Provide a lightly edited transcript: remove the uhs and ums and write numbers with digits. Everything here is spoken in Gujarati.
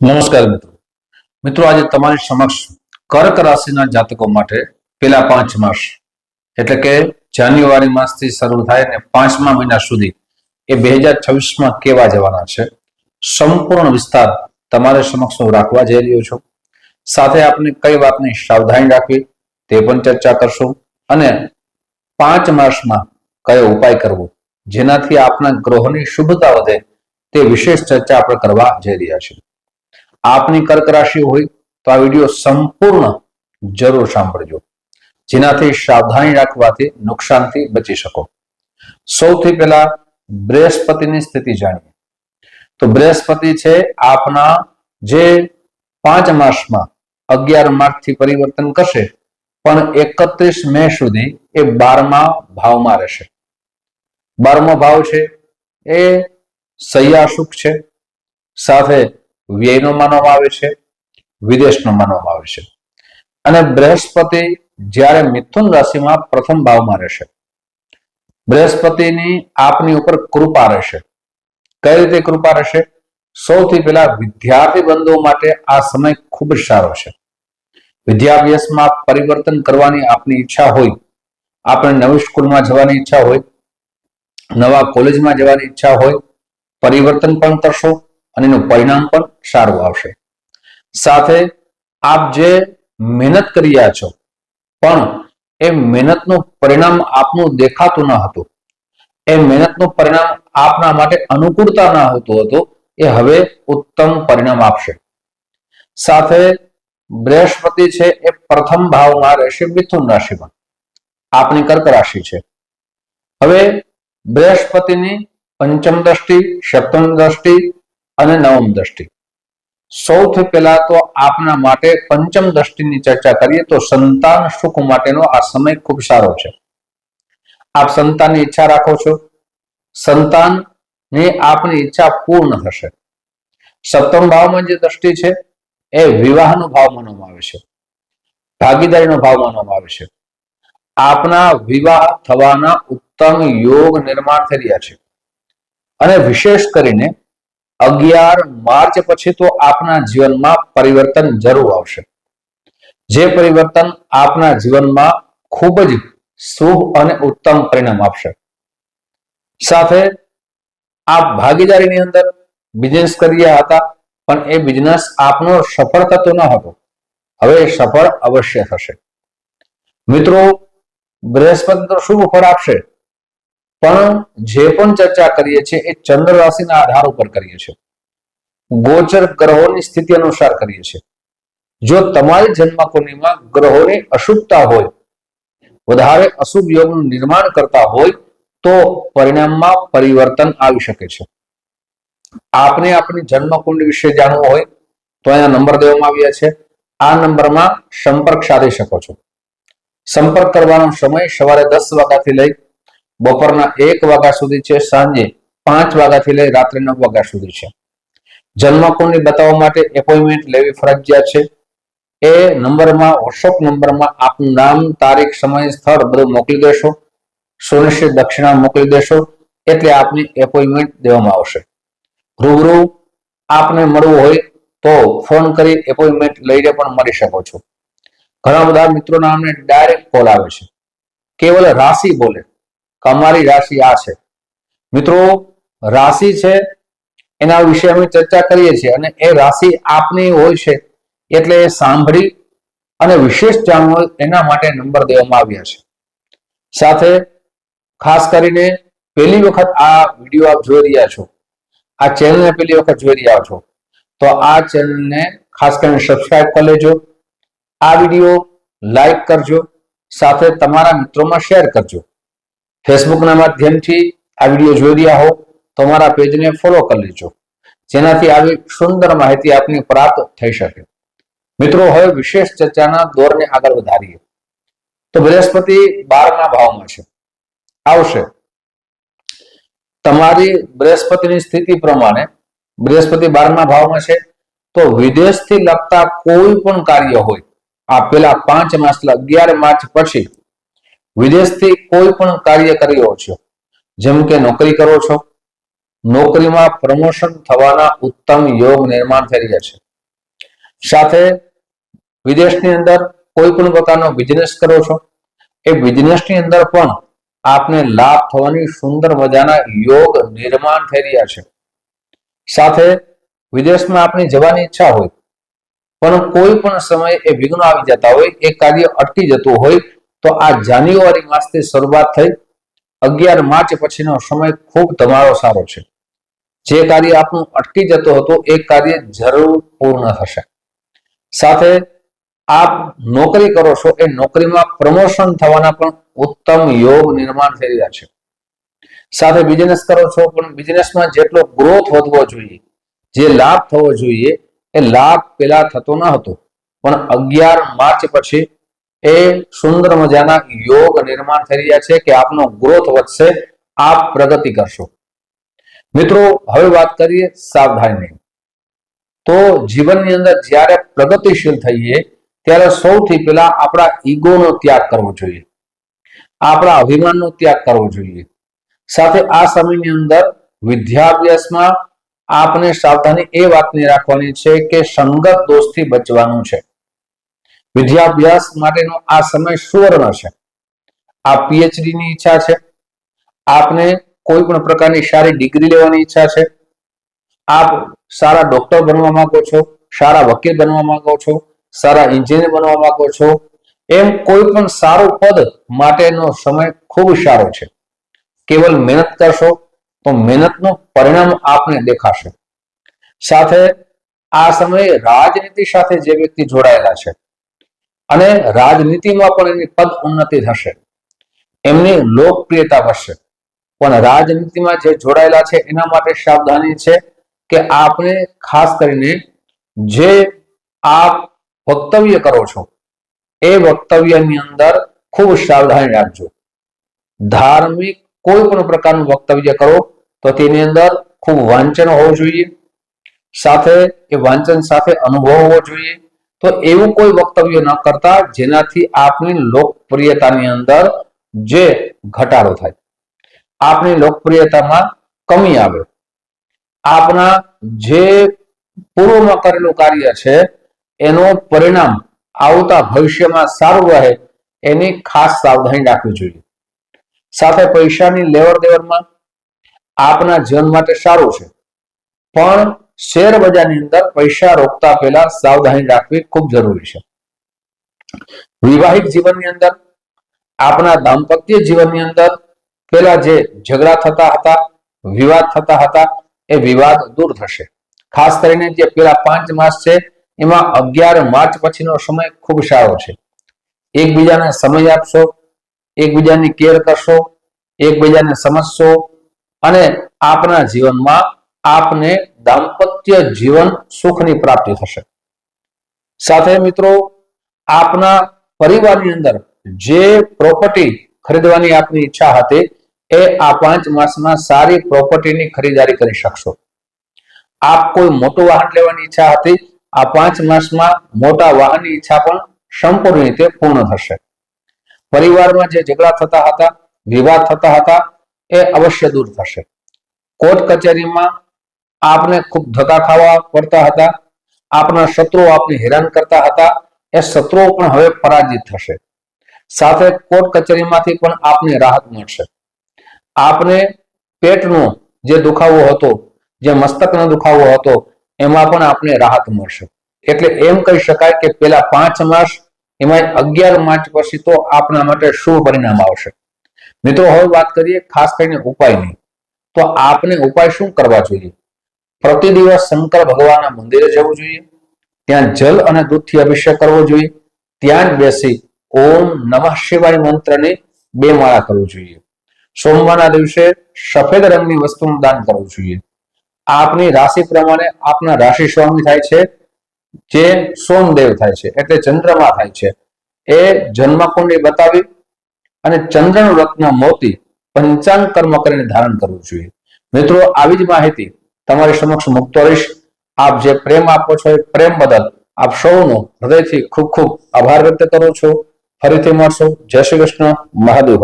નમસ્કાર મિત્રો આજે તમારી સમક્ષ કર્ક રાશિના જાતકો માટે પેલા 5 માસ એટલે કે જાન્યુઆરી માસથી શરૂ થાય અને 5મા મહિના સુધી એ 2026માં કેવા જવાના છે સંપૂર્ણ વિસ્તાર તમારે સમક્ષ હું રાખવા જઈ રહ્યો છું। સાથે આપણે કઈ વાતની સાવધાની રાખવી તે પણ ચર્ચા કરશું અને 5 માસમાં કયો ઉપાય કરવો જેનાથી આપના ગ્રહોની શુભતા વધે તે વિશેષ ચર્ચા આપણે કરવા જઈ રહ્યા છીએ। આપની કર્ક રાશિ હોય તો આ વિડીયો સંપૂર્ણ જરૂર સાંભળજો જેનાથી સાવધાની રાખવાથી નુકસાનથી બચી શકો। સૌથી પહેલા બૃહસ્પતિની સ્થિતિ જાણીએ તો બૃહસ્પતિ છે આપના જે 5 માસમાં 11 માર્ચથી પરિવર્તન કરશે પણ 31 મે સુધી એ 12મા ભાવમાં રહેશે। 12મો ભાવ છે એ સહ્યાસુખ છે, સાથે વ્યયનો માનવામાં આવે છે, વિદેશનો માનવામાં આવે છે અને બૃહસ્પતિ જ્યારે મિથુન રાશિમાં પ્રથમ ભાવમાં રહેશે બૃહસ્પતિની આપની ઉપર કૃપા રહેશે। કઈ રીતે કૃપા રહેશે? સૌથી પહેલા વિદ્યાર્થી બંધુઓ માટે આ સમય ખૂબ જ સારો છે। વિદ્યાભ્યાસમાં પરિવર્તન કરવાની આપની ઈચ્છા હોય, આપણે નવી સ્કૂલમાં જવાની ઈચ્છા હોય, નવા કોલેજમાં જવાની ઈચ્છા હોય, પરિવર્તન પણ કરશો અને એનું પરિણામ પણ સારું આવશે। સાથે આપ જે મહેનત કરી રહ્યા છો પણ એ મહેનતનું પરિણામ આપનું દેખાતું ન હતું, એ મહેનતનું પરિણામ આપના માટે અનુકૂળતા ન હોતું હતું, એ હવે ઉત્તમ પરિણામ આપશે। સાથે બૃહસ્પતિ છે એ પ્રથમ ભાવમાં રહેશે મિથુન રાશિમાં, આપની કર્ક રાશિ છે। હવે બૃહસ્પતિની પંચમ દ્રષ્ટિ, સપ્તમ દ્રષ્ટિ અને નવમ દ્રષ્ટિ। સૌથી પહેલા તો આપના માટે પંચમ દ્રષ્ટિની ચર્ચા કરીએ તો સંતાન સુખ માટેનો આ સમય ખૂબ સારો છે। આપ સંતાનની ઈચ્છા રાખો છો, સંતાનની આપની ઈચ્છા પૂર્ણ થશે। સપ્તમ ભાવમાં જે દ્રષ્ટિ છે એ વિવાહનો ભાવ માનવામાં આવે છે, ભાગીદારીનો ભાવ માનવામાં આવે છે। આપના વિવાહ થવાના ઉત્તમ યોગ નિર્માણ થઈ રહ્યા છે અને વિશેષ કરીને 11 માર્ચ પછી તો આપના જીવનમાં પરિવર્તન જરૂર આવશે, જે પરિવર્તન આપના જીવનમાં ખૂબ જ શુભ અને ઉત્તમ પરિણામ આપશે। સાથે આપ ભાગીદારીની અંદર બિઝનેસ કરી રહ્યા હતા પણ એ બિઝનેસ આપનો સફળ થતો ન હતો, હવે સફળ અવશ્ય થશે। મિત્રો, બૃહસ્પતિ તો શુભ ફળ આપશે પણ જે પણ ચર્ચા કરીએ છીએ એ ચંદ્ર રાશિના આધાર ઉપર કરીએ છીએ, ગોચર ગ્રહોની સ્થિતિ અનુસાર કરીએ છીએ। જો તમારી જન્મકુંડળીમાં ગ્રહોની અશુભતા હોય, વધારે અશુભ યોગનું નિર્માણ કરતા હોય તો પરિણામમાં પરિવર્તન આવી શકે છે। આપને આપણી જન્મકુંડળી વિશે જાણવું હોય તો અહીંયા નંબર દેવામાં આવ્યા છે, આ નંબરમાં સંપર્ક સાધી શકો છો। સંપર્ક કરવાનો સમય સવારે 10 વાગ્યાથી લઈ બપોરના 1 વાગ્યા સુધી છે, સાંજે 5 વાગ્યાથી લઈ રાત્રે 9 વાગ્યા સુધી છે। જન્મકુંડળી બતાવવા માટે એપોઇન્ટમેન્ટ લેવી ફરજિયાત છે। એ નંબરમાં, વોટ્સઅપ નંબરમાં આપનું નામ, તારીખ, સમય, સ્થળ બધું મોકલી દેશો, સુનિશ્ચિત દક્ષિણા મોકલી દેશો એટલે આપની એપોઇન્ટમેન્ટ દેવામાં આવશે। રૂબરૂ આપને મળવું હોય તો ફોન કરી એપોઇન્ટમેન્ટ લઈને પણ મળી શકો છો। ઘણા બધા મિત્રોના અમને ડાયરેક્ટ કોલ આવે છે, કેવલ રાશિ બોલે કે અમારી રાશિ આ છે। મિત્રો, રાશિ છે એના વિશે અમે ચર્ચા કરીએ છીએ અને એ રાશિ આપની હોય છે એટલે એ સાંભળી અને વિશેષ જાણવું હોય એના માટે નંબર દેવામાં આવ્યા છે। સાથે ખાસ કરીને પહેલી વખત આ વિડીયો આપ જોઈ રહ્યા છો, આ ચેનલને પહેલી વખત જોઈ રહ્યા છો તો આ ચેનલને ખાસ કરીને સબસ્ક્રાઇબ કરી લેજો, આ વિડીયો લાઈક કરજો, સાથે તમારા મિત્રોમાં શેર કરજો। ફેસબુકના માધ્યમથી આ વિડીયો જોઈ રહ્યા હો તો અમારા પેજને ફોલો કરી લેજો, જેનાથી આવી સુંદર માહિતી આપને પ્રાપ્ત થઈ શકે। મિત્રો, હવે વિશેષ ચર્ચાના દોરને આગળ વધારીએ તો બૃહસ્પતિ 12મા ભાવમાં છે, આવશે। તમારી બૃહસ્પતિની સ્થિતિ પ્રમાણે બૃહસ્પતિ 12મા ભાવમાં છે તો વિદેશથી લગતા કોઈ પણ કાર્ય હોય, આ પેલા 5 માસ 11 માર્ચ પછી વિદેશથી કોઈ પણ કાર્ય કરી રહ્યો છો, જેમ કે નોકરી કરો છો, નોકરીમાં પ્રમોશન થવાના ઉત્તમ યોગ નિર્માણ થઈ રહ્યા છે। સાથે વિદેશની અંદર કોઈ પણ પ્રકારનો બિઝનેસ કરો છો, એ બિઝનેસની અંદર પણ આપને લાભ થવાની સુંદર મજાના યોગ નિર્માણ થઈ રહ્યા છે. સાથે વિદેશમાં આપની જવાની ઈચ્છા હોય પણ કોઈ પણ સમયે એ વિઘ્નો આવી જતા હોય, એ કાર્ય અટકી જતું હોય, તો આ જાન્યુઆરી માસથી શરૂઆત થઈ 11 માર્ચ પછીનો સમય ખૂબ તમારો સારો છે. જે કાર્ય આપનું અટકી જતું હતું એ કાર્ય જરૂર પૂર્ણ થશે. સાથે આપ નોકરી કરો છો, એ નોકરીમાં પ્રમોશન થવાના પણ ઉત્તમ યોગ નિર્માણ થઈ રહ્યા છે. સાથે બિઝનેસ કરો છો પણ બિઝનેસમાં જેટલો ગ્રોથ વધવો જોઈએ, જે લાભ થવો જોઈએ, એ લાભ પેલા થતો ન હતો, પણ 11 માર્ચ પછી એ સુંદર મજાના યોગ નિર્માણ થઈ રહ્યા છે કે આપનો ગ્રોથ વધશે, આપ પ્રગતિ કરશો. મિત્રો, હવે વાત કરીએ સાવધાની. તો જીવનની અંદર જ્યારે પ્રગતિશીલ થઈએ ત્યારે સૌથી પહેલા આપણા ઈગોનો ત્યાગ કરવો જોઈએ, આપણા અભિમાનનો ત્યાગ કરવો જોઈએ. સાથે આ સમયની અંદર વિદ્યાભ્યાસમાં આપને સાવધાની એ વાતની રાખવાની છે કે સંગત દોષથી બચવાનું છે. વિદ્યાભ્યાસ માટેનો આ સમય સુવર્ણ છે. આ પીએચડી ની ઈચ્છા છે, આપને કોઈ પણ પ્રકારની સારી ડિગ્રી લેવાની ઈચ્છા છે, આપ સારા ડોક્ટર બનવા માંગો છો, સારા વકીલ બનવા માંગો છો, સારા એન્જિનિયર બનવા માંગો છો, એમ કોઈ પણ સારું પદ માટેનો સમય ખૂબ સારો છે. કેવલ મહેનત કરશો તો મહેનતનું પરિણામ આપને દેખાશે. સાથે આ સમયે રાજનીતિ સાથે જે વ્યક્તિ જોડાયેલા છે અને રાજનીતિમાં પણ એની પદ ઉન્નતિ થશે, એમની લોકપ્રિયતા વધશે. પણ રાજનીતિમાં જે જોડાયેલા છે એના માટે સાવધાની છે કે આપને ખાસ કરીને જે આપ વક્તવ્ય કરો છો એ વક્તવ્યની અંદર ખૂબ સાવધાની રાખજો. ધાર્મિક કોઈ પણ પ્રકારનું વક્તવ્ય કરો તો તેની અંદર ખૂબ વાંચન હોવું જોઈએ, સાથે એ વાંચન સાથે અનુભવ હોવો જોઈએ. તો એવું કોઈ વક્તવ્ય ન કરતા જેનાથી આપની લોકપ્રિયતાની અંદર જે ઘટાડો થાય, આપની લોકપ્રિયતામાં કમી આવે, આપના જે પૂર્વમાં કરેલું કાર્ય છે એનું પરિણામ આવતા ભવિષ્યમાં સારું રહે, એની ખાસ સાવધાની રાખવી જોઈએ. સાથે પૈસાની લેવડ દેવડમાં આપના જીવન માટે સારું છે, પણ શેર બજારની અંદર પૈસા રોકતા પહેલા સાવધાની રાખવી ખૂબ જરૂરી છે. વિવાહિક જીવનની અંદર, આપના દાંપત્ય જીવનની અંદર પેલા જે ઝઘડા થતા હતા, વિવાદ થતા હતા, એ વિવાદ દૂર થશે. ખાસ કરીને જે પેલા 5 માસ છે એમાં 11 માર્ચ પછીનો સમય ખૂબ સારો છે. એકબીજાને સમય આપશો, એકબીજાની કેર કરશો, એકબીજાને સમજશો અને આપના જીવનમાં આપને દાંપત્ય જીવન સુખની પ્રાપ્તિ થશે. સાથે મિત્રો, આપના પરિવારની અંદર જે પ્રોપર્ટી ખરીદવાની આપની ઈચ્છા હતી એ આ 5 માસમાં સારી પ્રોપર્ટીની ખરીદારી કરી શકશો. આપ કોઈ મોટું વાહન લેવાની ઈચ્છા હતી, આ 5 માસમાં મોટા વાહનની ઈચ્છા પણ સંપૂર્ણ રીતે પૂર્ણ થશે. પરિવારમાં જે ઝઘડા થતા હતા, વિવાદ થતા હતા, એ અવશ્ય દૂર થશે. કોર્ટ કચેરીમાં આપને ખૂબ ધક્કા ખાવા પડતા હતા, આપના શત્રુઓ આપને હેરાન કરતા હતા, એ શત્રુઓ પણ હવે પરાજિત થશે. સાથે કોર્ટ કચેરીમાંથી પણ આપને રાહત મળશે. આપને પેટનો જે દુખાવો હતો, જે મસ્તકનો દુખાવો હતો, એમાં પણ આપને રાહત મળશે. એટલે એમ કહી શકાય કે પેલા 5 માસ, એમાં 11 માર્ચ પછી તો આપના માટે શુભ પરિણામ આવશે. મિત્રો, હવે વાત કરીએ ખાસ કરીને ઉપાયની. તો આપને ઉપાય શું કરવા જોઈએ? પ્રતિ દિવસ શંકર ભગવાનના મંદિરે જવું જોઈએ, ત્યાં જલ અને દૂધથી અભિષેક કરવો જોઈએ, ત્યાં જ બેસી ઓમ નમઃ શિવાય મંત્રની 2 માળા કરવું જોઈએ. સોમવારના દિવસે સફેદ રંગની વસ્તુનું દાન કરવું જોઈએ. આપની રાશિ પ્રમાણે આપના રાશિ સ્વામી થાય છે જે સોમદેવ થાય છે, એટલે ચંદ્રમા થાય છે, એ જન્મકુંડળી બતાવી અને ચંદ્રનું રત્ન મોતી પંચાંગ કર્મ કરીને ધારણ કરવું જોઈએ. મિત્રો, આવી જ માહિતી તમારી સમક્ષ મૂકતો રહીશ. આપ જે પ્રેમ આપો છો એ પ્રેમ બદલ આપ સૌનો હૃદયથી ખૂબ ખૂબ આભાર વ્યક્ત કરું છું. ફરીથી મળશું. જય શ્રી કૃષ્ણ. મહાદેવ.